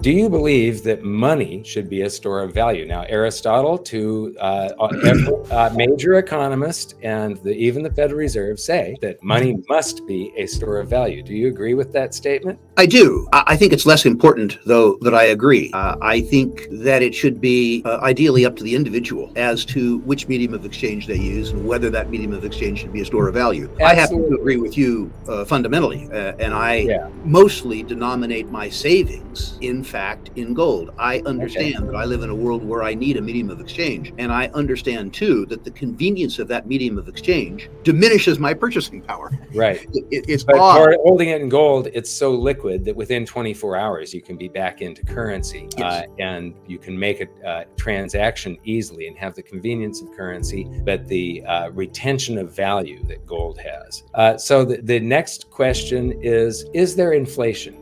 Do you believe that money should be a store of value? Now, Aristotle, to every major economist and even the Federal Reserve say that money must be a store of value. Do you agree with that statement? I do. I think it's less important, though, that I agree. I think that it should be ideally up to the individual as to which medium of exchange they use and whether that medium of exchange should be a store of value. Absolutely. I happen to agree with you fundamentally, and I mostly denominate my savings, in fact, in gold. I understand that I live in a world where I need a medium of exchange, and I understand, too, that the convenience of that medium of exchange diminishes my purchasing power. Right. It's but odd. Holding it in gold, it's so liquid that within 24 hours you can be back into currency. Yes. And you can make a transaction easily and have the convenience of currency, but the retention of value that gold has. So the next question is there inflation?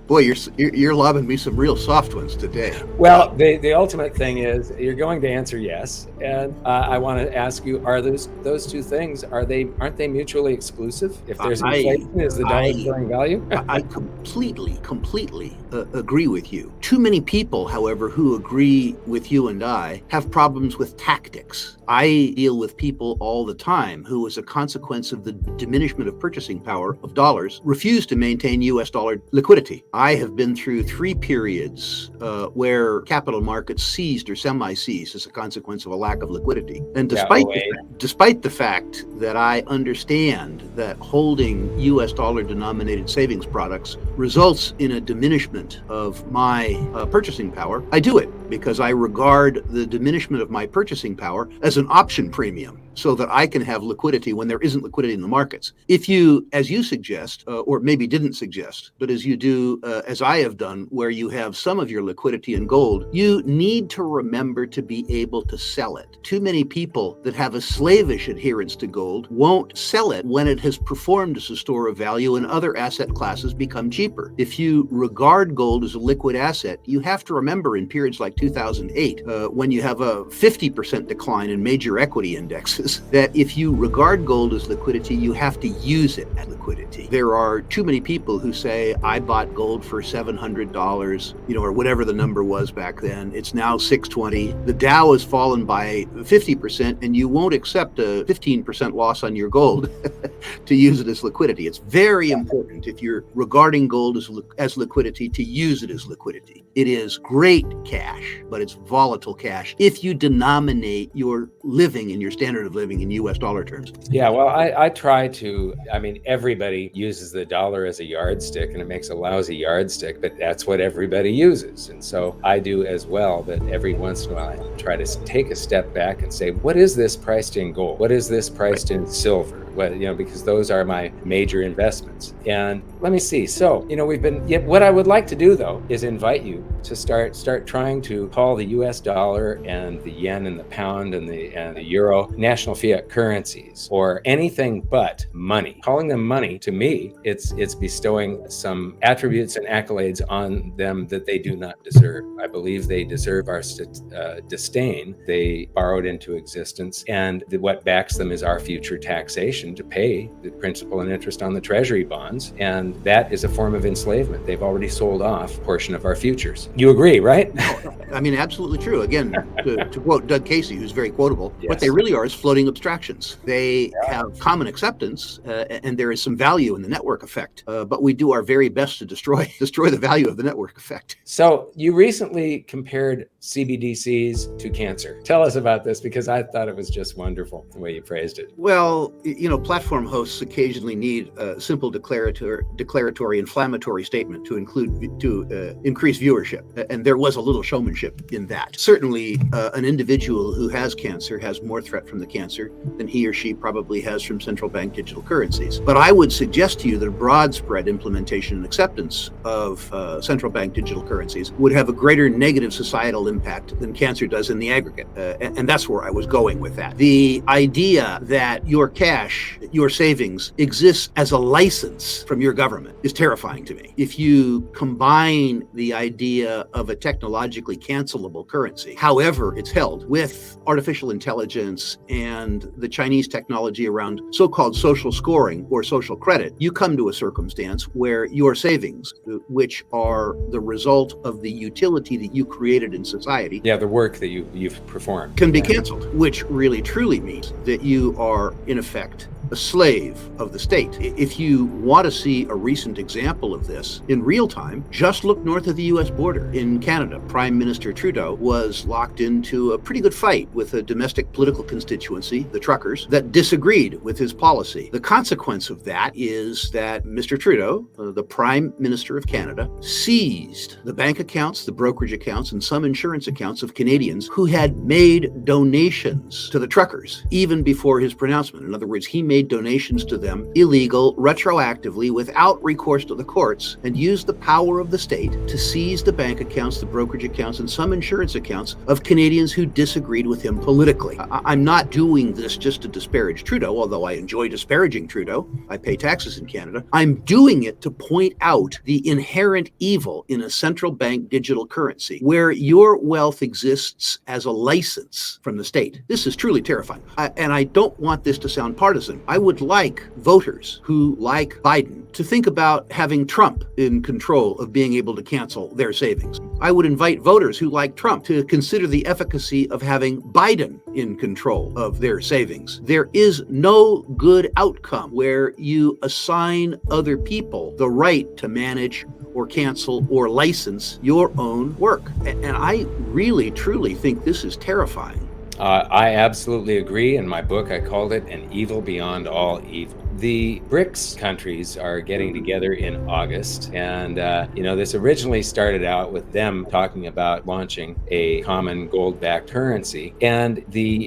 Boy, you're lobbing me some real soft ones today. Well, the ultimate thing is you're going to answer yes, and I want to ask you: are those two things aren't they mutually exclusive? If there's inflation, is the dollar storing value? I completely agree with you. Too many people, however, who agree with you and I have problems with tactics. I deal with people all the time who, as a consequence of the diminishment of purchasing power of dollars, refuse to maintain U.S. dollar liquidity. I have been through 3 periods where capital markets seized or semi-seized as a consequence of a lack of liquidity. And despite the fact that I understand that holding U.S. dollar-denominated savings products results in a diminishment of my purchasing power, I do it because I regard the diminishment of my purchasing power as an option premium, so that I can have liquidity when there isn't liquidity in the markets. If you, as you suggest, or maybe didn't suggest, but as you do, as I have done, where you have some of your liquidity in gold, you need to remember to be able to sell it. Too many people that have a slavish adherence to gold won't sell it when it has performed as a store of value and other asset classes become cheaper. If you regard gold as a liquid asset, you have to remember in periods like 2008, when you have a 50% decline in major equity indexes, that if you regard gold as liquidity, you have to use it as liquidity. There are too many people who say, I bought gold for $700, or whatever the number was back then. It's now $620. The Dow has fallen by 50%, and you won't accept a 15% loss on your gold to use it as liquidity. It's very important, if you're regarding gold as liquidity, to use it as liquidity. It is great cash, but it's volatile cash if you denominate your living and your standard of living in U.S. dollar terms. Yeah, well, I try to, everybody uses the dollar as a yardstick, and it makes a lousy yardstick, but that's what everybody uses. And so I do as well, but every once in a while I try to take a step back and say, what is this priced in gold? What is this priced in silver? Because those are my major investments. And let me see. So, what I would like to do though is invite you to start trying to call the US dollar and the yen and the pound and the euro national fiat currencies, or anything but money. Calling them money, to me, it's bestowing some attributes and accolades on them that they do not deserve. I believe they deserve our disdain. They borrowed into existence, and what backs them is our future taxation to pay the principal and interest on the treasury bonds, and that is a form of enslavement. They've already sold off a portion of our futures. You agree, right? Absolutely true. Again, to quote Doug Casey, who's very quotable, yes. What they really are is floating abstractions. They have common acceptance, and there is some value in the network effect, but we do our very best to destroy the value of the network effect. So you recently compared CBDCs to cancer. Tell us about this, because I thought it was just wonderful the way you phrased it. Well, platform hosts occasionally need a simple declaratory inflammatory statement to increase viewership, and there was a little showmanship in that. Certainly, an individual who has cancer has more threat from the cancer than he or she probably has from central bank digital currencies. But I would suggest to you that a broad spread implementation and acceptance of central bank digital currencies would have a greater negative societal impact than cancer does in the aggregate, and that's where I was going with that. The idea that your cash, your savings, exists as a license from your government is terrifying to me. If you combine the idea of a technologically cancelable currency. However, it's held with artificial intelligence and the Chinese technology around so-called social scoring or social credit. You come to a circumstance where your savings, which are the result of the utility that you created in society, the work that you've performed, can be canceled, which really truly means that you are in effect a slave of the state. If you want to see a recent example of this in real time, just look north of the US border. In Canada, Prime Minister Trudeau was locked into a pretty good fight with a domestic political constituency, the truckers, that disagreed with his policy. The consequence of that is that Mr. Trudeau, the Prime Minister of Canada, seized the bank accounts, the brokerage accounts, and some insurance accounts of Canadians who had made donations to the truckers even before his pronouncement. In other words, he made donations to them illegal, retroactively, without recourse to the courts, and used the power of the state to seize the bank accounts, the brokerage accounts, and some insurance accounts of Canadians who disagreed with him politically. I'm not doing this just to disparage Trudeau, although I enjoy disparaging Trudeau. I pay taxes in Canada. I'm doing it to point out the inherent evil in a central bank digital currency, where your wealth exists as a license from the state. This is truly terrifying. And I don't want this to sound partisan. I would like voters who like Biden to think about having Trump in control of being able to cancel their savings. I would invite voters who like Trump to consider the efficacy of having Biden in control of their savings. There is no good outcome where you assign other people the right to manage or cancel or license your own work. And I really, truly think this is terrifying. I absolutely agree. In my book, I called it An Evil Beyond All Evil. The BRICS countries are getting together in August. And, this originally started out with them talking about launching a common gold-backed currency. And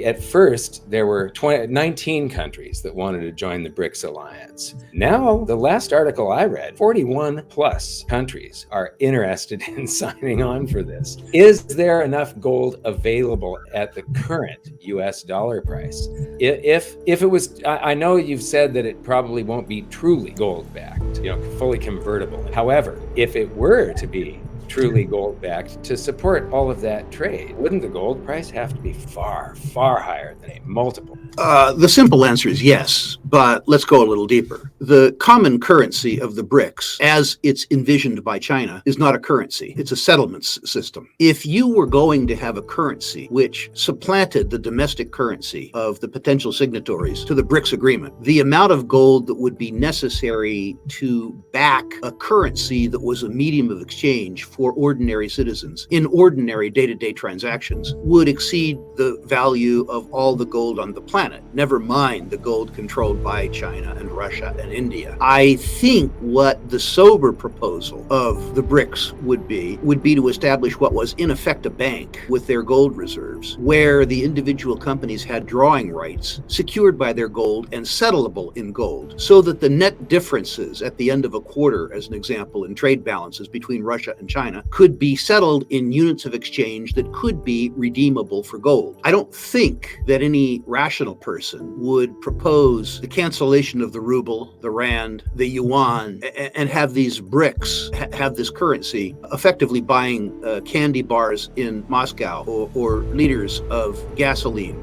at first, there were 19 countries that wanted to join the BRICS alliance. Now, the last article I read, 41 plus countries are interested in signing on for this. Is there enough gold available at the current US dollar price? If it was, I know you've said that it probably won't be truly gold-backed, fully convertible. However, if it were to be truly gold-backed to support all of that trade, wouldn't the gold price have to be far, far higher than a multiple? The simple answer is yes, but let's go a little deeper. The common currency of the BRICS, as it's envisioned by China, is not a currency. It's a settlements system. If you were going to have a currency which supplanted the domestic currency of the potential signatories to the BRICS agreement, the amount of gold that would be necessary to back a currency that was a medium of exchange for ordinary citizens in ordinary day-to-day transactions would exceed the value of all the gold on the planet, never mind the gold controlled by China and Russia and India. I think what the sober proposal of the BRICS would be to establish what was in effect a bank with their gold reserves, where the individual companies had drawing rights secured by their gold and settlable in gold, so that the net differences at the end of a quarter, as an example, in trade balances between Russia and China could be settled in units of exchange that could be redeemable for gold. I don't think that any rational person would propose the cancellation of the ruble, the rand, the yuan, and have these BRICS, have this currency effectively buying candy bars in Moscow or liters of gasoline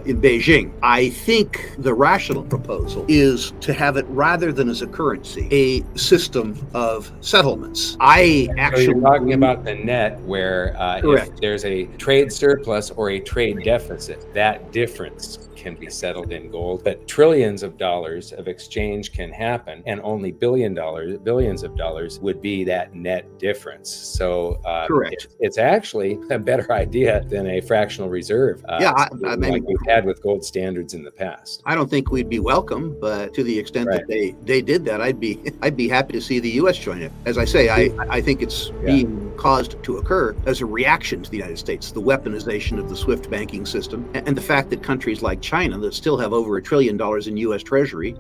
in Beijing. I think the rational proposal is to have it, rather than as a currency, a system of settlements. So you're talking about the net, where if there's a trade surplus or a trade deficit, that difference can be settled in gold, but trillions of dollars of exchange can happen, and only billions of dollars would be that net difference. So it's actually a better idea than a fractional reserve. Like we've had with gold standards in the past. I don't think we'd be welcome, but to the extent that they did that, I'd be happy to see the U.S. join it. As I say, I think it's being caused to occur as a reaction to the United States, the weaponization of the SWIFT banking system, and the fact that countries like China, that still have over $1 trillion in U.S. treasuries,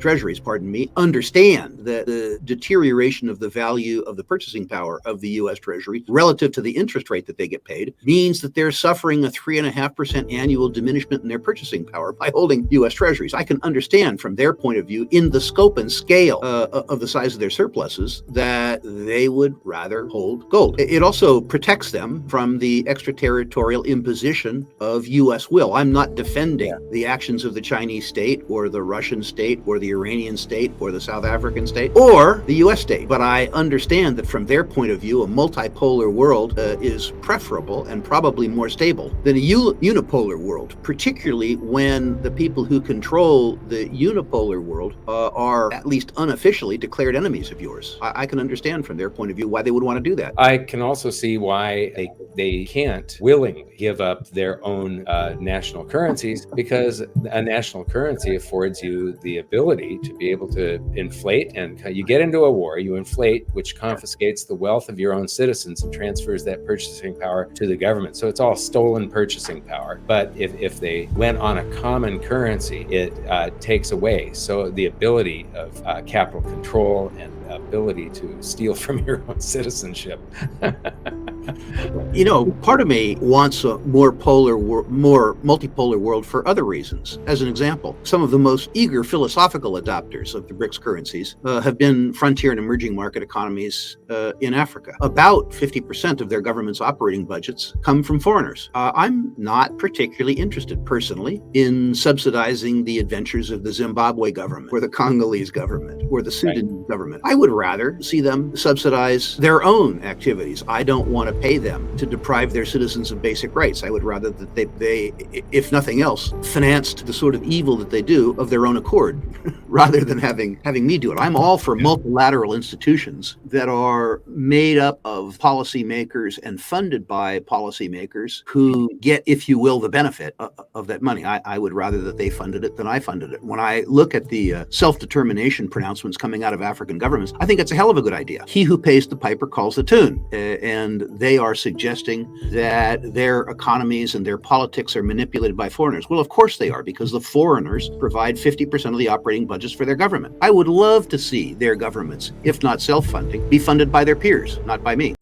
understand that the deterioration of the value of the purchasing power of the U.S. Treasury relative to the interest rate that they get paid means that they're suffering a 3.5% annual diminishment in their purchasing power by holding U.S. Treasuries. I can understand from their point of view, in the scope and scale of the size of their surpluses, that they would rather hold gold. It also protects them from the extraterritorial imposition of U.S. will. I'm not defending the actions of the Chinese state or the Russian state or the Iranian state or the South African state or the U.S. state. But I understand that from their point of view, a multipolar world is preferable and probably more stable than a unipolar world, particularly when the people who control the unipolar world are at least unofficially declared enemies of yours. I can understand from their point of view why they would want to do that. I can also see why they can't willingly give up their own national currencies, because a national currency affords you the ability to be able to inflate, and you get into a war, you inflate, which confiscates the wealth of your own citizens and transfers that purchasing power to the government. So it's all stolen purchasing power. But if they went on a common currency, it takes away the ability of capital control and ability to steal from your own citizenship. You know, part of me wants a more multipolar world for other reasons. As an example, some of the most eager philosophical adopters of the BRICS currencies have been frontier and emerging market economies in Africa. About 50% of their government's operating budgets come from foreigners. I'm not particularly interested personally in subsidizing the adventures of the Zimbabwe government or the Congolese government or the Sudanese government. I would rather see them subsidize their own activities. I don't want to pay them to deprive their citizens of basic rights. I would rather that they, if nothing else, financed the sort of evil that they do of their own accord, rather than having me do it. I'm all for multilateral institutions that are made up of policymakers and funded by policymakers who get, if you will, the benefit of that money. I would rather that they funded it than I funded it. When I look at the self-determination pronouncements coming out of African governments, I think it's a hell of a good idea. He who pays the piper calls the tune, and they are suggesting that their economies and their politics are manipulated by foreigners. Well, of course they are, because the foreigners provide 50% of the operating budgets for their government. I would love to see their governments, if not self-funding, be funded by their peers, not by me.